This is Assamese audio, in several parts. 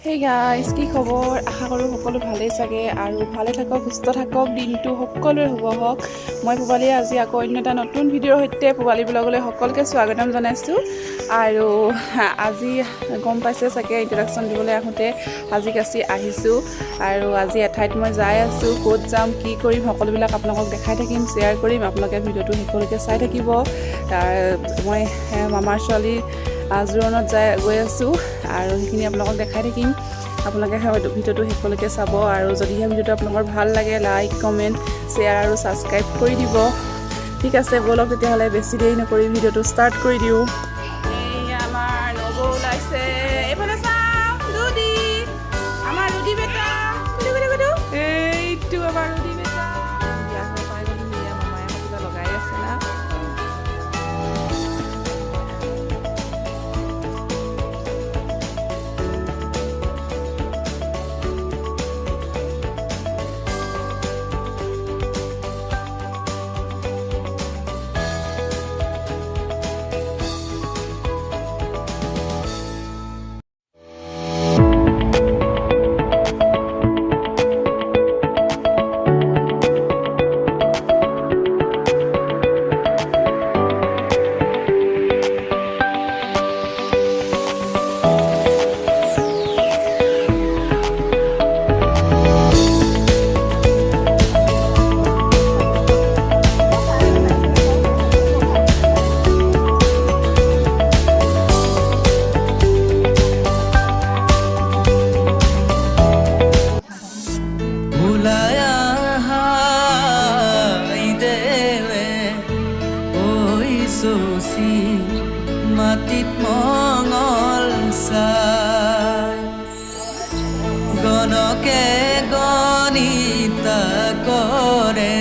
হে গাইজ, কি খবৰ? আশা কৰোঁ সকলো ভালেই চাগে আৰু ভালে থাকক, সুস্থ থাকক, দিনটো সকলোৰে শুভ হওক। মই পূবালীয়ে আজি আকৌ অন্য এটা নতুন ভিডিঅ'ৰ সৈতে পূবালী ব্লগলৈ সকলোকে স্বাগতম জনাইছোঁ। আৰু আজি গম পাইছে চাগে, ইণ্ট্ৰডাকশ্যন দিবলৈ আহোঁতে আজি কাচি আহিছোঁ আৰু আজি এঠাইত মই যাই আছোঁ। ক'ত যাম, কি কৰিম, সকলোবিলাক আপোনালোকক দেখাই থাকিম, শ্বেয়াৰ কৰিম। আপোনালোকে ভিডিঅ'টো শেষলৈকে চাই থাকিব। মই মামাৰ ছোৱালীৰ জোৰণত গৈ আছোঁ আৰু সেইখিনি আপোনালোকক দেখাই থাকিম। আপোনালোকে ভিডিঅ'টো শেষলৈকে চাব আৰু যদিহে ভিডিঅ'টো আপোনালোকৰ ভাল লাগে, লাইক, কমেণ্ট, শ্বেয়াৰ আৰু ছাবস্ক্ৰাইব কৰি দিব। ঠিক আছে, ব'লক তেতিয়াহ'লে বেছি দেৰি নকৰি ভিডিঅ'টো ষ্টাৰ্ট কৰি দিওঁ। এই আমাৰ নবৌ ওলাইছে, এইফালে চাওঁ, ৰুদি, আমাৰ ৰুদি বেটা, এইটো আমাৰ ৰুদি বেটা। পাই গ'লো, মামাই কিবা লগাই আছে না। মাটিত মঙল চাই গণকে গণিতা কৰে,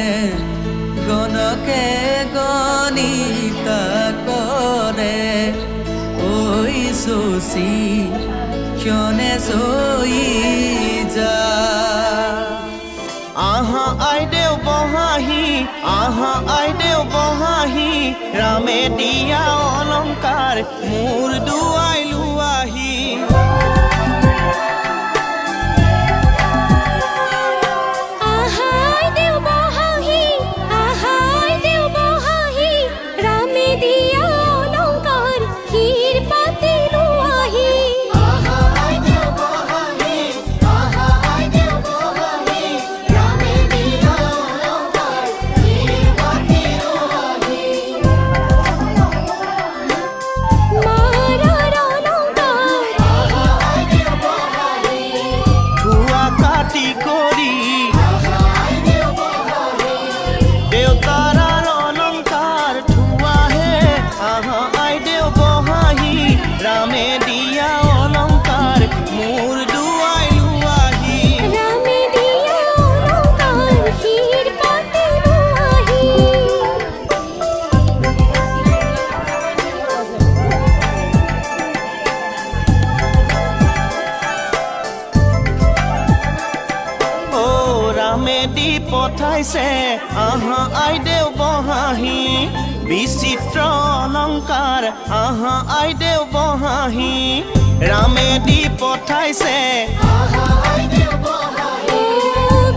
গণকে গণিতা কৰে। ঐ শশী ক্ষণে জয়ী যা। আহা আইদেউ বহাহি, আহা আইদেউ বহাহি, ৰামে দিয়া অলংকাৰ মোৰ দুৱাই লোৱাহি। দি পঠাইছে আহা আইদেউ বহাহি, বিচিত্ৰ অলংকাৰ আহা আইদেউ বহাহি। ৰামে দি পঠাইছে আহা আইদেউ বহাহি,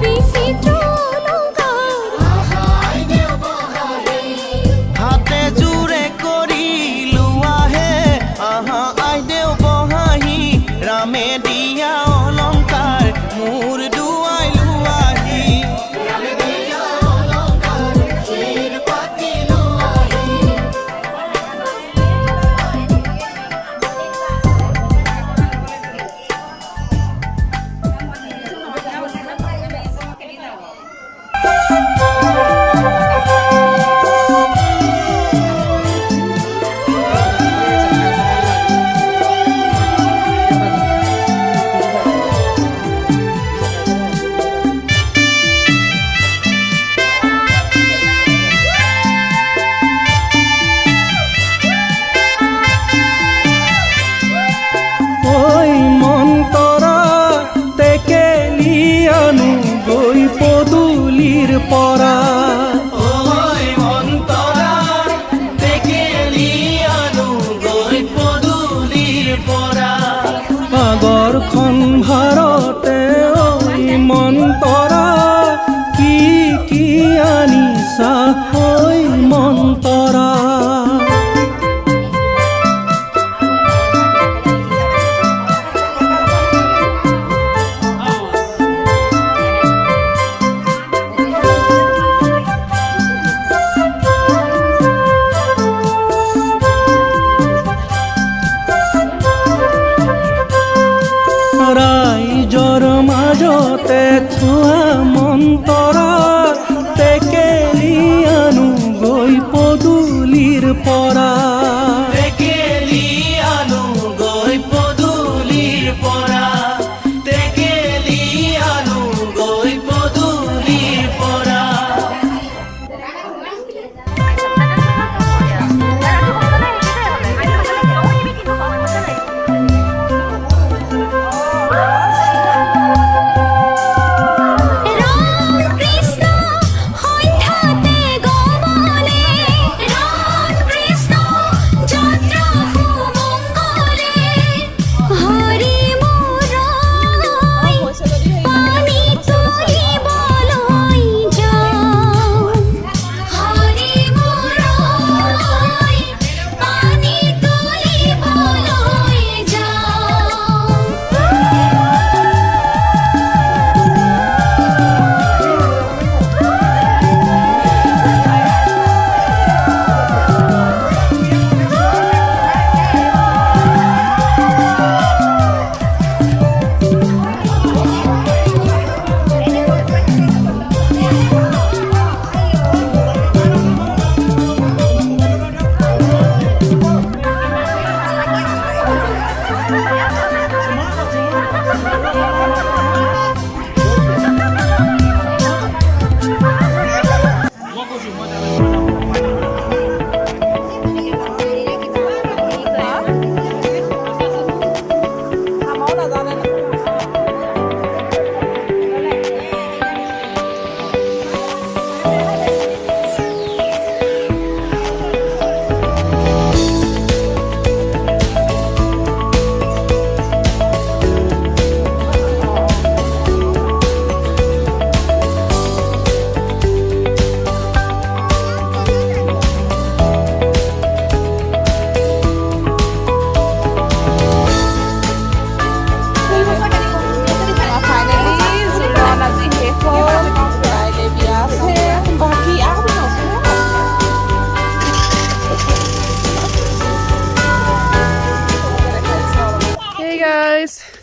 বিচিত্ৰ অলংকাৰ আহা আইদেউ বহাহি। হাতে জোৰে কৰি লোৱাহে আহা আইদেউ বহাহি, ৰামে দিয়া অলংকাৰ মোৰ দুৱাই লোৱাহি।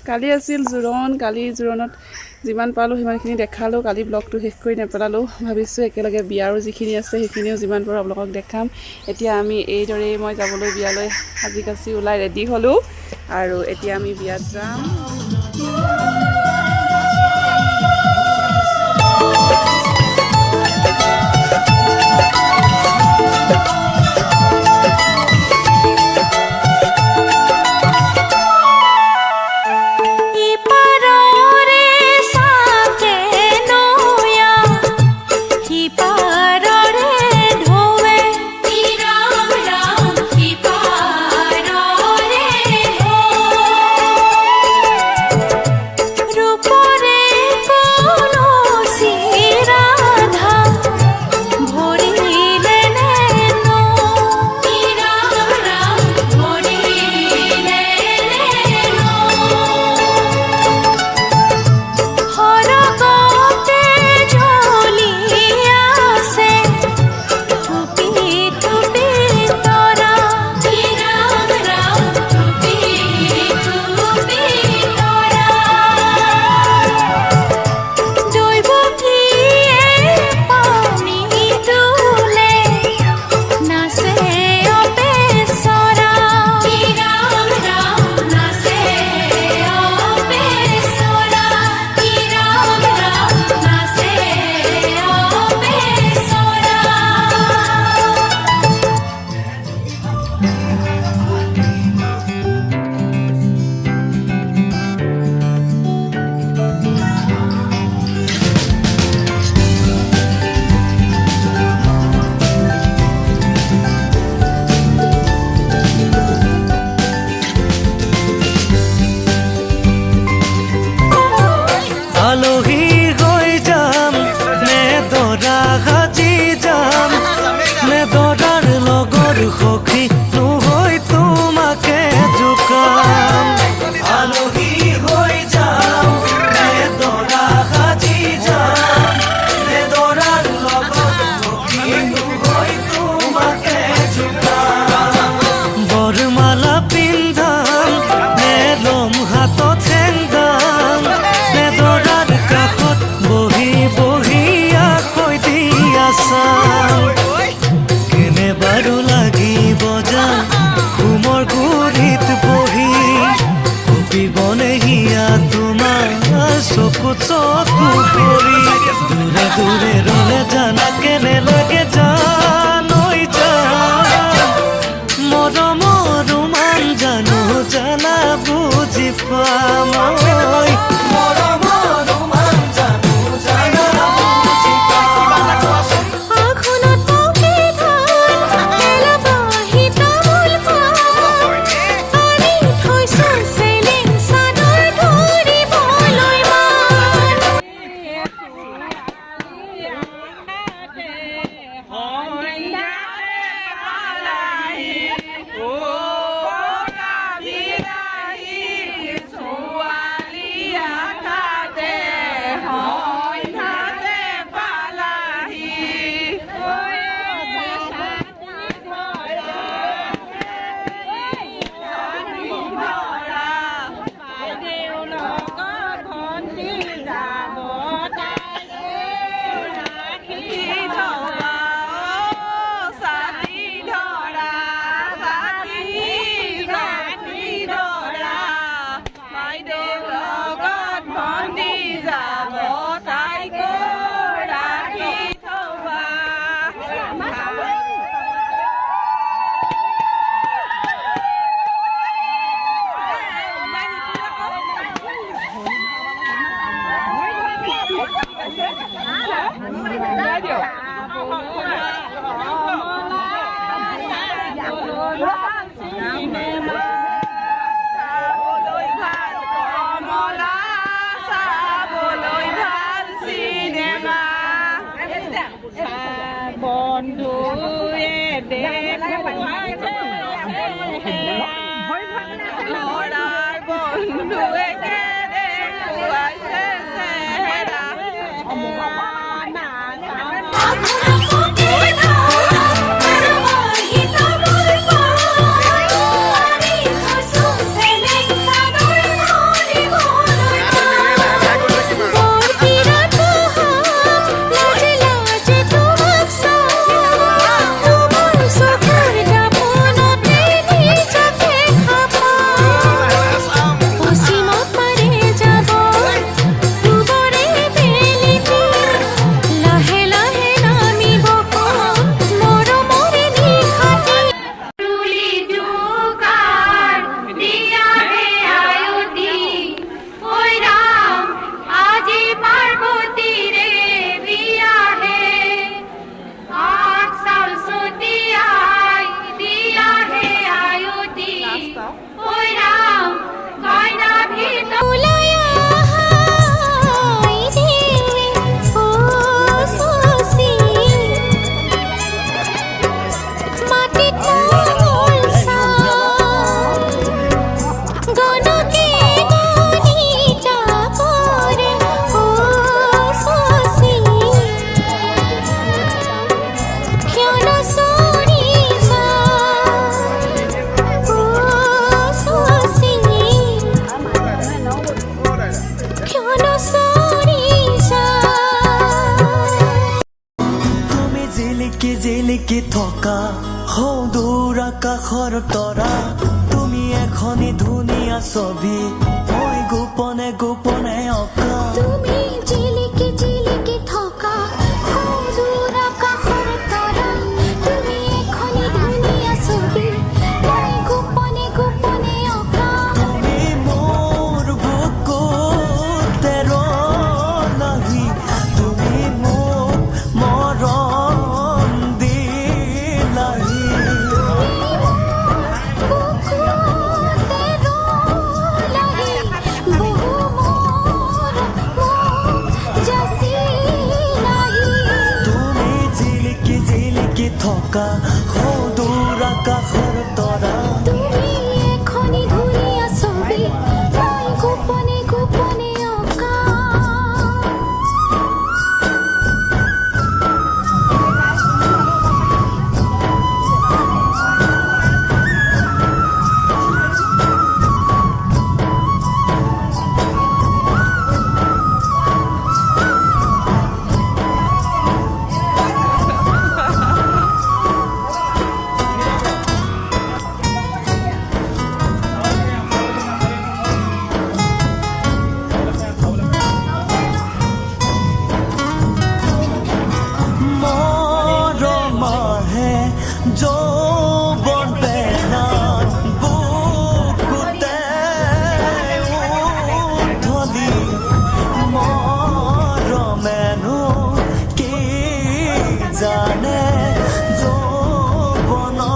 কালি আছিল জোৰণ কালি জোৰণত যিমান পালোঁ সিমানখিনি দেখালোঁ কালি ব্লগটো শেষ কৰি নেপেলালোঁ ভাবিছোঁ একেলগে বিয়াৰো যিখিনি আছে সেইখিনিও যিমান পাৰোঁ আপোনালোকক দেখাম এতিয়া আমি এইদৰেই মই যাবলৈ বিয়ালৈ সাজি কাচি ওলাই ৰেডি হ'লোঁ আৰু এতিয়া আমি বিয়াত যাম গোপনে অকা তুমি জিলিকি জিলিকি থকা সৰুৰ আকাশৰ তৰা তুমি এখনি ধুনীয়া ছবি মই গোপনে গোপনে অঁকা তুমি মোৰ বুকুতে ৰলাহি তুমি মোক মৰম দিলাহি বুকুতে ৰলাহি বহু মোৰ জাচিলাহি তুমি জিলিকি জিলিকি থকা সদূৰ আকাশৰ তৰা তুমি এখনি ধুনীয়া ছবি মই গোপনে গোপনে অঁকা মৰমাহে যৌৱন বেনাত বুকুতে উঠলি মৰমেনো কি জানে যৌৱনৰ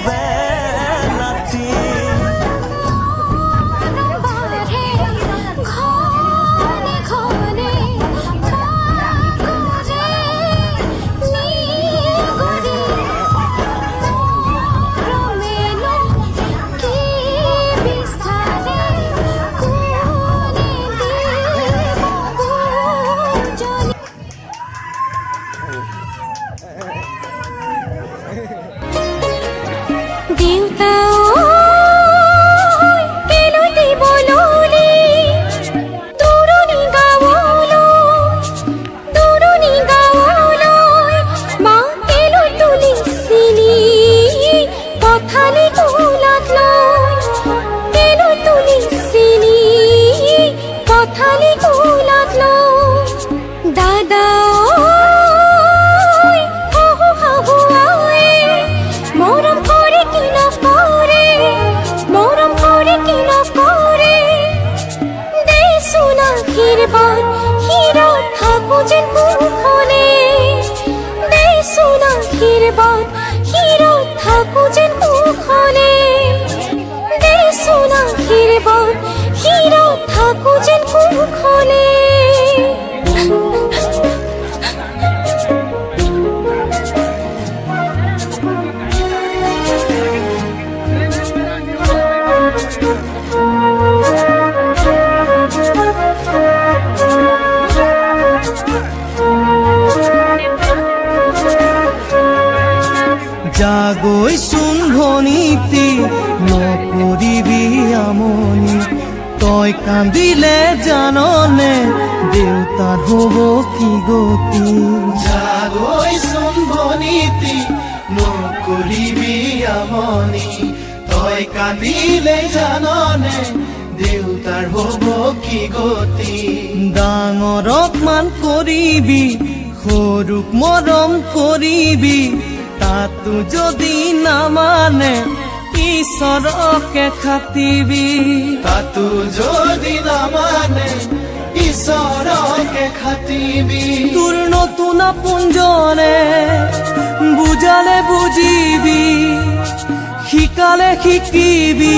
বেলাতি বাঢ়ে ঘনে ঘনে কাকৰে নিগৰি মৰমেনো কি বিচাৰে কোনে দিব বুজনি দেউতা কেলৈ দিবলৈ দূৰণি গাঁৱলৈ মা কেলৈ তুলিছিলি পথালি কোলাত লৈ কেলৈ তুলিছিলি পথালি কোলাত লৈ দাদা শাহু শাহুৱাই মৰম কৰে কি নকৰে মৰম কৰে কি নকৰে দেচোন আশীৰ্বাদ শিৰত থাকো যেন কুশলে দেচোন আশীৰ্বাদ শিৰত থাকো যেন কুশলে দেচোন আশীৰ্বাদ শিৰত থাকো যেন কুশলে জাগৈচোন ভনীতি নকৰিবি আমনি তই কান্দিলে জাননে দেউতাৰ হ'ব কি গতি জাগৈচোন ভনীতি নকৰিবি আমনি তই কান্দিলে জাননে দেউতাৰ হ'ব কি গতি ডাঙৰক মান কৰিবি সৰুক মৰম কৰিবি তাতো যদি নামানে ঈশ্বৰকে খাটিবি তাতো যদি নামানে ঈশ্বৰকে খাটিবি তোৰ নতুন আপোনজনে বুজালে বুজিবি শিকালে শিকিবি